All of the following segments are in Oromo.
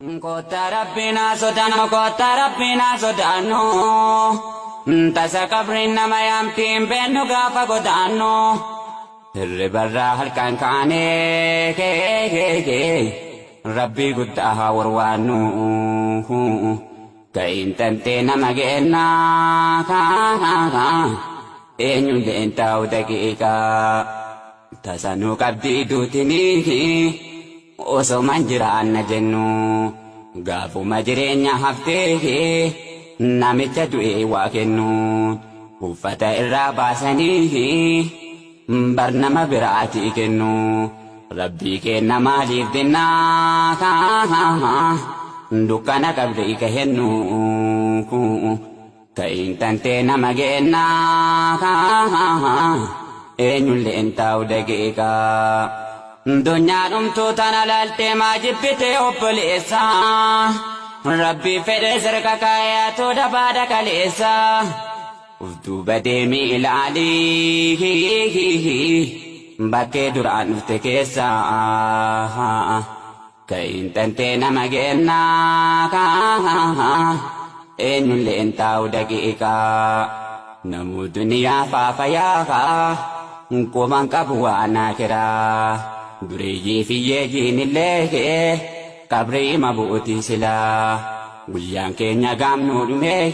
Kota Rabbina sodano, kota Rabbina sodano. Tasa kabrin nama yamtiin bennu gaafa godaannu. Hirribarraa halkan kaane Rabbi guddaa haa warwaannu. Ka'iin tantee nama geennaa eenyulleen taa'u daqiiqaa. Tasanuu qabdii duutinii osoo man jiraanna jennu gaafuma jireenya haftee namicha du'ee waa kennu uffata irraa baasanii barnama biraatii kennu rabbii kenna maaliif dennaa dukkana qabdee ka hennu ka'iin tantee nama geennaa eenyulleen taa'u daqiiqaa. Dunyaa dhumtuu tana laaltee maa jibbitee obboleessa Rabbii fedhe sirka kaayaatu dabaada kaleessa ufduuba deemii ilaalii bakkee duraan dhufte keessa ka'iin tantee nama geennaa eenyulleen taa'u daqiiqaa. Namuu duniyaa faafayaa quban qabu waan akiraa. Dureeyyii fi yeeyyiin illee qabrii mabuutii silaa guyyaan keenya gaamnuu dhumee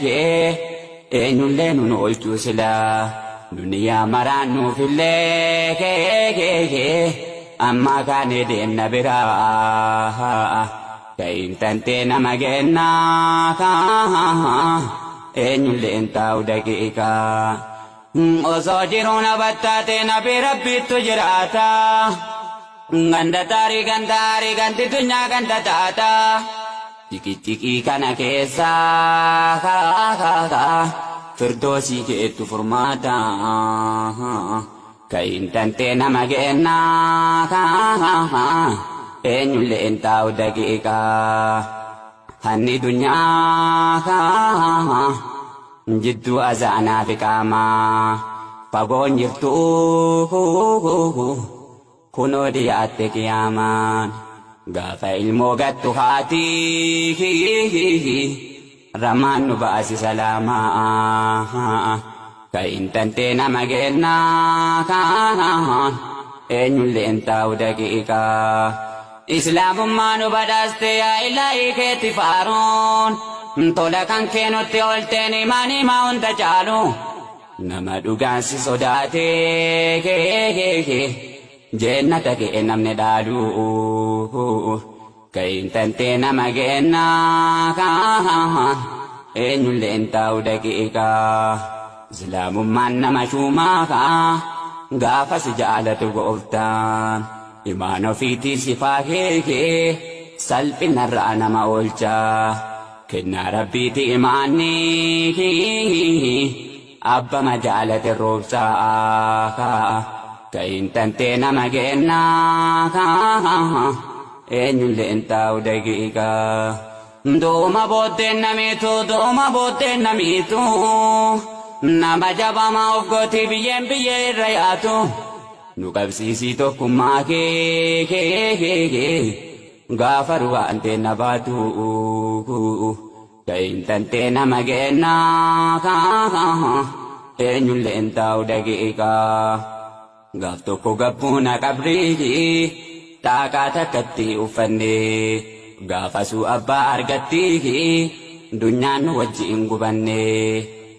eenyullee nun oolchuu silaa duniyaa maraan nuuf illee amma kaanee deemna biraa ka'iin tantee nama geennaa eenyulleen taa'u daqiiqaa. Osoo jiruun abattaatee nabi rabbiittu jiraata. Ganda tarii ganti dunyaa ganda taata. Tikii kana keessa firdoosii keettu furmaata. Ka'iin tantee nama geennaa eenyulleen taa'u daqiiqaa. Hanni dunyaa jidduu azaanaa fi qaamaa fagoon jirtu kunoo dhiyaatte qiyaamaan gaafa ilmoo gattu haati ramaan nu baasi salaamaa. Ka'iin tantee nama geennaa eenyulleen taa'u daqiiqaa. Islaamummaa nu badhaaste yaa ilaahii keetti faaruun tola kan keenutti oolteen imaanii maa hunda caalu nama dhugaansi sodaatee jeennata kee namni dhaalu. Ka'iin tantee nama geennaa eenyulleen taa'u daqiiqaa. Islaamummaan nama shuumaa gaafa si jaalatu gooftaan imaan ofiitii sifaa kee salphinarraa nama oolchaa. Kennaa rabbiiti imaanni abba majaalate roobsaa. Ka'iin tantee nama geennaa eenyulleen taa'u daqiiqaa. Dooma booddeen namiitu nama jabamaa of gootii biyyeen biyyee irra yaatu. Nu qabsiisii tokkummaa kee gaafa ruwaantee na baatu. Ka'iin tantee nama geennaa eenyulleen taa'u daqiiqaa. Gaaf tokko gabbuuna qabrii taaqaa takkatti uffannee gaafasuu abbaa argattii dunyaan nu wajjiin gubannee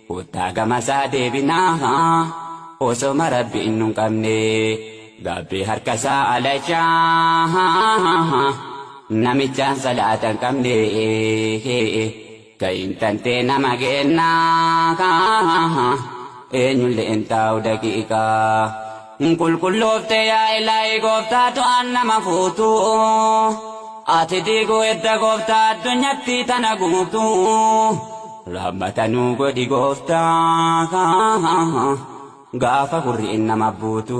kottaa gamasaa deebinaa osoma rabbiin nun qabnee gaabbee harkasaa alachaa namichaan salaatan qabnee. Ka'iin tantee nama geennaa eenyulleen taa'u daqiiqaa. Qulqullooftee yaa ilaahii gooftaatu aan nama fuutu ati diiguu edda gooftaa addunyaatti tana guutu. Rahmatanuu godhi gooftaa gaafa hurriin nama buutu.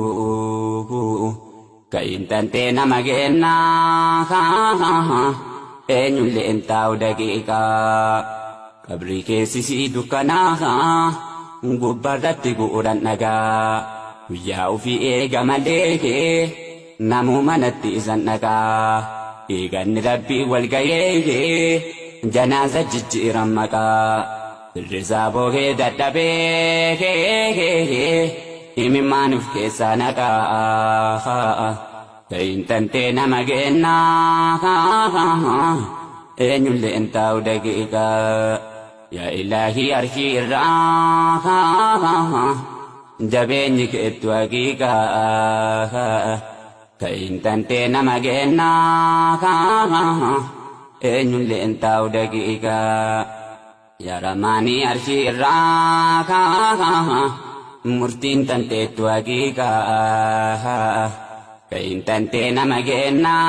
Ka'iin tantee nama geennaa eenyulleen taa'u daqiiqaa. Qabrii keessisii dukkanaa gubbarratti gu'uudhaan dhagaa. Guyyaa ofii eega malee namuu manatti isan dhaqaa. إيغان ربي والقايه جنازة ججيران مقا الرزابو هيدا دبيه إمي ما نفكي سانكا كين تنتين مجينا إن اللي انت ودقيقا يا إلهي أرشي الراحة جبينك اتواقيقا كين تنتين مجينا إن اللي انت ودقيقا يا رماني أرشي الراحة مرتين تنتين اتواقيقا كين تنتين مجينا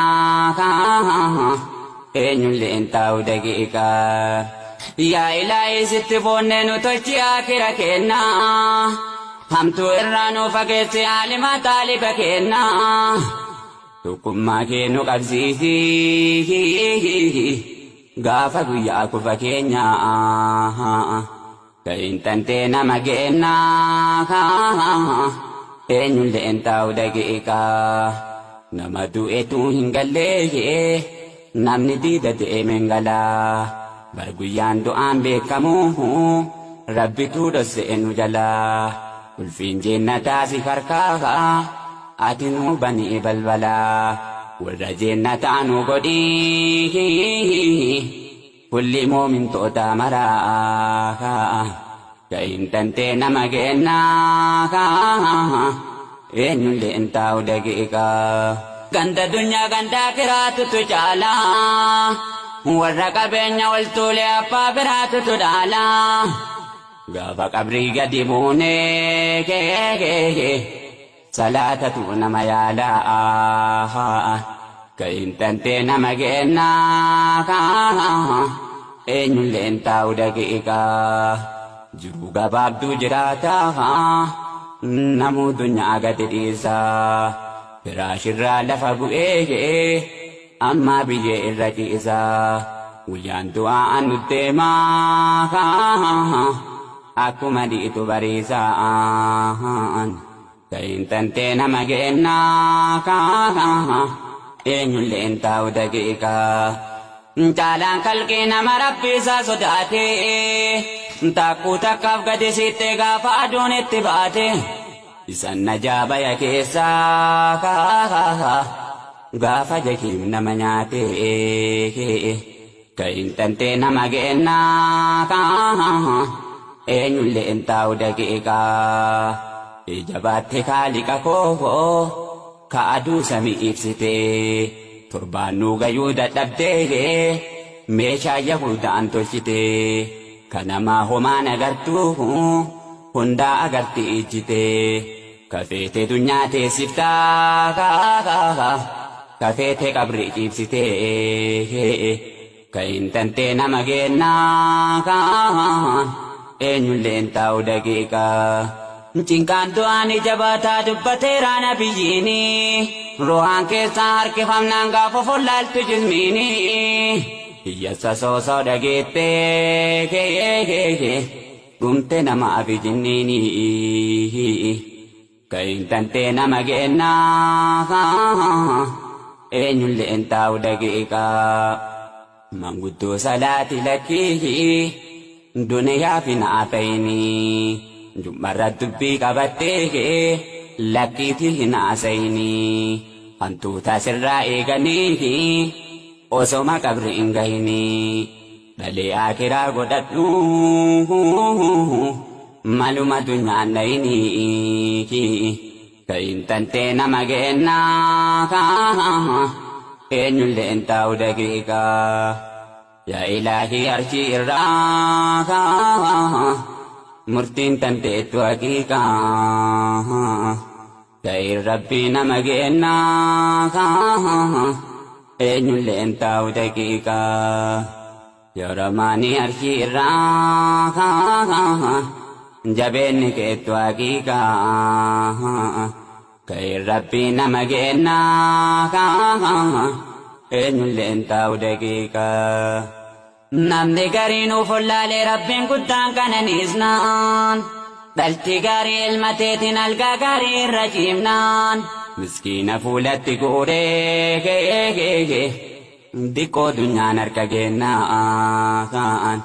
إن اللي انت ودقيقا يا إلهي ستفوني نتوشي آخر كينا همتو إرانو فقيسي عالما طالب كينا تكما كينو قبزيسي غافا قياكو فكينا كين تنتين مجينا إن اللي انت ودقيقا نمدو إتو هنگليه namni diida ta'e mengala barguyyaan du'aan beekamu rabbitu dhosse nu jala ulfiin jennataa si harkaa ati nu banii balbala warra jennataa nu godhii kulli moomintoota maraa kain tantee nama gennaa eenyullee hin taa'u daqiiqaa ganda dunya ganda kiraatu tu chala warra qabeenya waltuule abbaa biraatu tu dhaala gaafa qabrii gadi buune salaatatu nama yaala kain tantee nama gennaa eenyullee hin taa'u daqiiqaa jiru gabaabduu jiraata namuu dunyaa gadi dhiisaa Firashirra lafa bu'ee amma biyye irra ciisaa guyyaan du'aan nutti himaa akkuma dhiitu bariisaan kain tantee nama gennaa eenyullee hin taa'u daqiiqaa caalaan kalqii nama rabbiisaa sodaatee takkuu takkaaf gadi sittee gaafa aduun itti baate isan najaabaya keessa gaafa jahiim nama nyaate kain tantee nama gennaa eenyullee hin taa'u daqiiqaa ija baatte kaaliqa koo ka aduu samii ibsite torbaannuu gayyuu dadhabdee meeshaa yahudaan tolchite kanamaa homaan agartuu hundaa agarti ijjite kafeete dunyaa teessiftaa kafeete qabrii ciibsite kain tantee nama gennaa eenyullee hin taa'u daqiiqaa cinqaan du'aan ija baataa dubbateera nabiyyiini ruhaan keessaa harkifamnaan gaafa follaaltu jismiini hiyyassa soosoo dhageettee dhumte nama afi jinniini kain tantee nama gennaa eenyullee hin taa'u daqiiqaa manguddoo salaati lakkii duniyaa fi naa ta'ini jummarra dubbii qabattee lakkiitii hin haasayini hantuuta sirraa eeganii osoma qabri hin gahini dhalee akiraa godhadhu maluma dunyaan dhayini kain tantee nama gennaa eenyullee hin taa'u daqiiqaa yaa ilaahii arshii irraa murtiin tanteettu haqiiqaa kain rabbii nama gennaa eenyullee hin taa'u daqiiqaa yaa ramaanii arshii irraa jabeenni keettu haqiiqaa kain rabbii nama gennaa eenyullee hin taa'u daqiiqaa namni gariinuu follaalee rabbiin guddaan kananiisnaan dhalti gaarii ilma teetiin algaa gaarii irra ciimnaan miskiina fuulatti guuree Dikkoo dunyaan harka kennaa kaan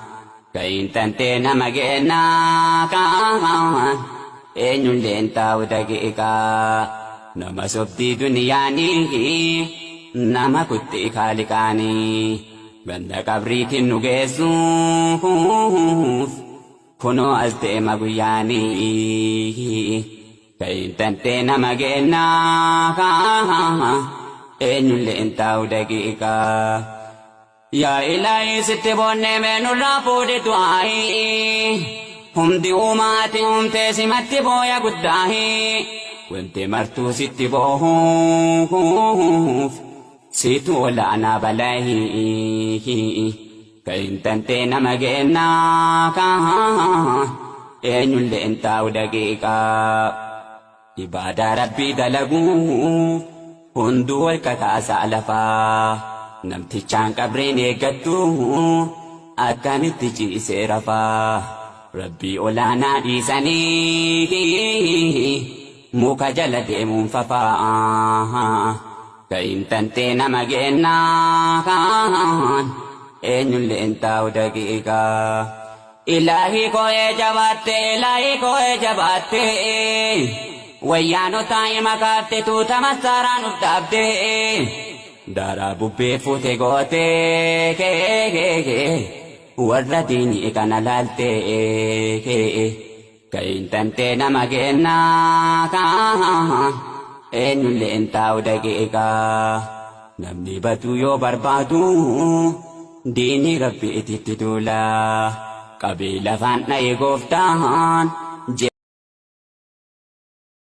kayin tantee nama kennaa kaan eenyulleen taa'u daqiiqaa nama sobdii duniyaanii nama kutti kaaliqaanii ganda qabriitiin nu geessuuf kunoo as deema guyyaanii kayin tantee nama kennaa kaan eenyulleen taa'u daqiiqaa yaa ilaahi sitti boonnee meenurraa fuudhe du'aahi humdi uumaati humtee simatti booya guddaahi wanti martuu sitti boohuuf situ olaanaa balaahi kayin tantee nama kennaa kaan eenyulleen taa'u daqiiqaa ibaadaa rabbii dalaguuf hunduu wal kataasaa lafaa namtichaan qabreen eeggattu akkamitti ciisee rafaa rabbii olaanaa dhiisanii muka jala deemuun fafaa kayin tantee nama kennaa kaan eenyulleen taa'u daqiiqaa ilaahii koo'ee jabaatte wayyaanotaa himakaatte tuuta masaaraan uf dhaabde daraa bubbee fuute goote warra diinii kana laalte kayin tantee nama kennaa kaan eenyulleen taa'u daqiiqaa namni baduu yoo barbaadu diinii rabbii itti duula qabee lafaan dha'e gooftaan